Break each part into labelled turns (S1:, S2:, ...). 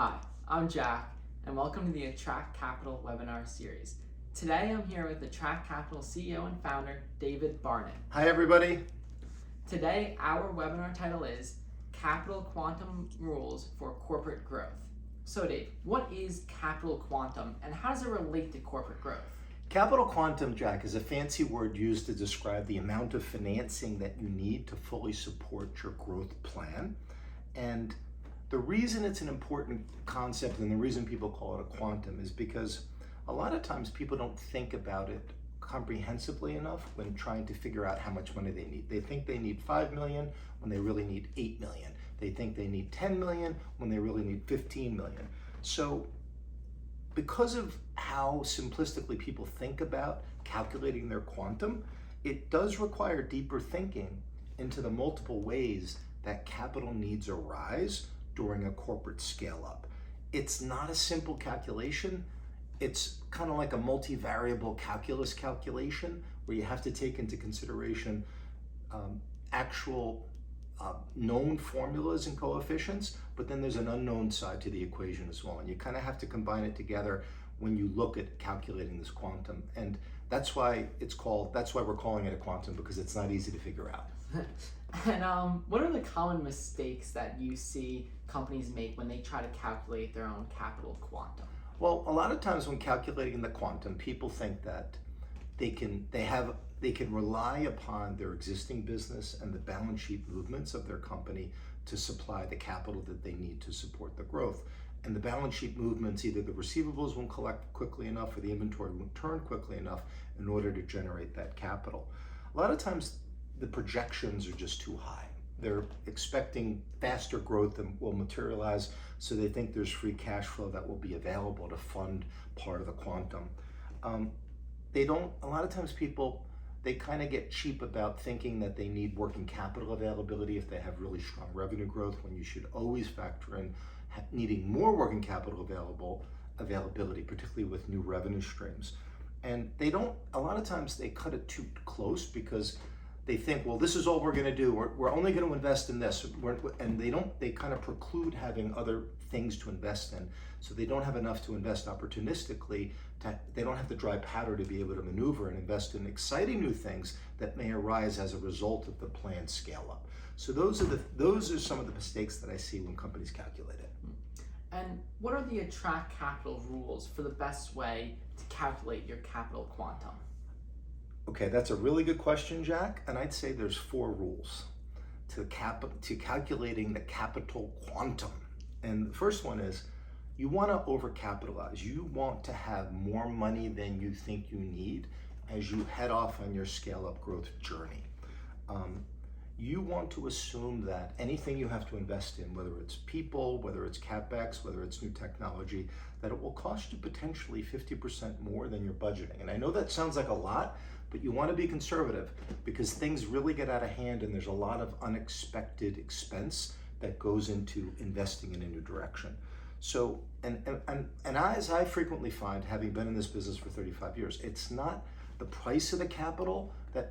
S1: Hi, I'm Jack, and welcome to the Attract Capital webinar series. Today I'm here with Attract Capital CEO and founder, David Barnett.
S2: Hi everybody.
S1: Today our webinar title is Capital Quantum Rules for Corporate Growth. So Dave, what is capital quantum and how does it relate to corporate growth?
S2: Capital quantum, Jack, is a fancy word used to describe the amount of financing that you need to fully support your growth plan. And the reason it's an important concept and the reason people call it a quantum is because a lot of times people don't think about it comprehensively enough when trying to figure out how much money they need. They think they need 5 million when they really need 8 million. They think they need 10 million when they really need 15 million. So because of how simplistically people think about calculating their quantum, it does require deeper thinking into the multiple ways that capital needs arise during a corporate scale up. It's not a simple calculation. It's kind of like a multivariable calculus calculation where you have to take into consideration actual known formulas and coefficients, but then there's an unknown side to the equation as well. And you kind of have to combine it together when you look at calculating this quantum. And that's why we're calling it a quantum, because it's not easy to figure out.
S1: And what are the common mistakes that you see companies make when they try to calculate their own capital quantum?
S2: Well, a lot of times when calculating the quantum, people think that they can rely upon their existing business and the balance sheet movements of their company to supply the capital that they need to support the growth. And the balance sheet movements, either the receivables won't collect quickly enough or the inventory won't turn quickly enough in order to generate that capital. A lot of times the projections are just too high. They're expecting faster growth than will materialize, so they think there's free cash flow that will be available to fund part of the quantum. A lot of times people, they kind of get cheap about thinking that they need working capital availability if they have really strong revenue growth, when you should always factor in needing more working capital availability, particularly with new revenue streams. And a lot of times they cut it too close because they think, well, this is all we're going to do. We're only going to invest in this, and they kind of preclude having other things to invest in. So they don't have enough to invest opportunistically. They don't have the dry powder to be able to maneuver and invest in exciting new things that may arise as a result of the planned scale up. So those are some of the mistakes that I see when companies calculate it.
S1: And what are the Attract Capital rules for the best way to calculate your capital quantum?
S2: Okay, that's a really good question, Jack. And I'd say there's 4 rules to calculating the capital quantum. And the first one is you want to overcapitalize. You want to have more money than you think you need as you head off on your scale-up growth journey. You want to assume that anything you have to invest in, whether it's people, whether it's CapEx, whether it's new technology, that it will cost you potentially 50% more than you're budgeting. And I know that sounds like a lot, but you want to be conservative because things really get out of hand and there's a lot of unexpected expense that goes into investing in a new direction. So, and as I frequently find, having been in this business for 35 years, it's not the price of the capital that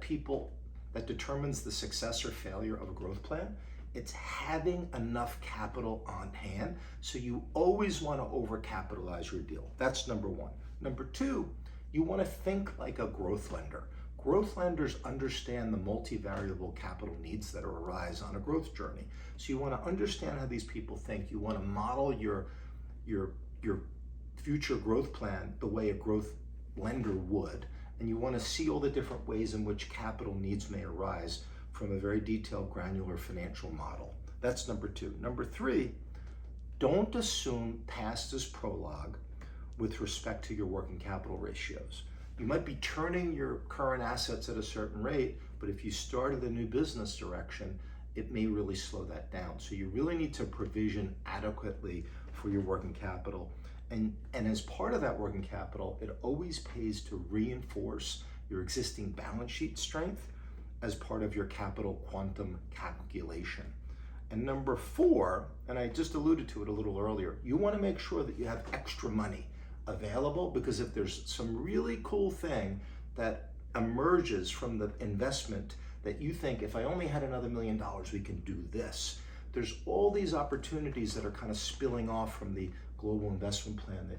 S2: determines the success or failure of a growth plan. It's having enough capital on hand. So you always want to overcapitalize your deal. That's number 1. Number 2, you want to think like a growth lender. Growth lenders understand the multivariable capital needs that arise on a growth journey. So you want to understand how these people think. You want to model your future growth plan the way a growth lender would. And you want to see all the different ways in which capital needs may arise from a very detailed, granular financial model. That's number 2. Number 3, don't assume past is prologue with respect to your working capital ratios. You might be turning your current assets at a certain rate, but if you started a new business direction, it may really slow that down. So you really need to provision adequately for your working capital. And as part of that working capital, it always pays to reinforce your existing balance sheet strength as part of your capital quantum calculation. And number 4, and I just alluded to it a little earlier, you want to make sure that you have extra money available, because if there's some really cool thing that emerges from the investment that you think, if I only had another $1 million, we can do this, There's all these opportunities that are kind of spilling off from the global investment plan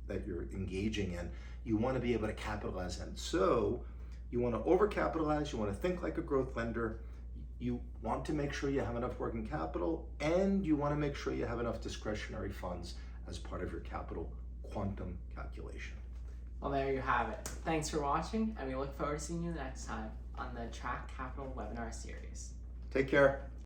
S2: that you're engaging in. You want to be able to capitalize on. So you want to overcapitalize, you want to think like a growth lender, you want to make sure you have enough working capital, and you want to make sure you have enough discretionary funds as part of your capital quantum calculation.
S1: Well, there you have it. Thanks for watching, and we look forward to seeing you next time on the Track Capital webinar series.
S2: Take care.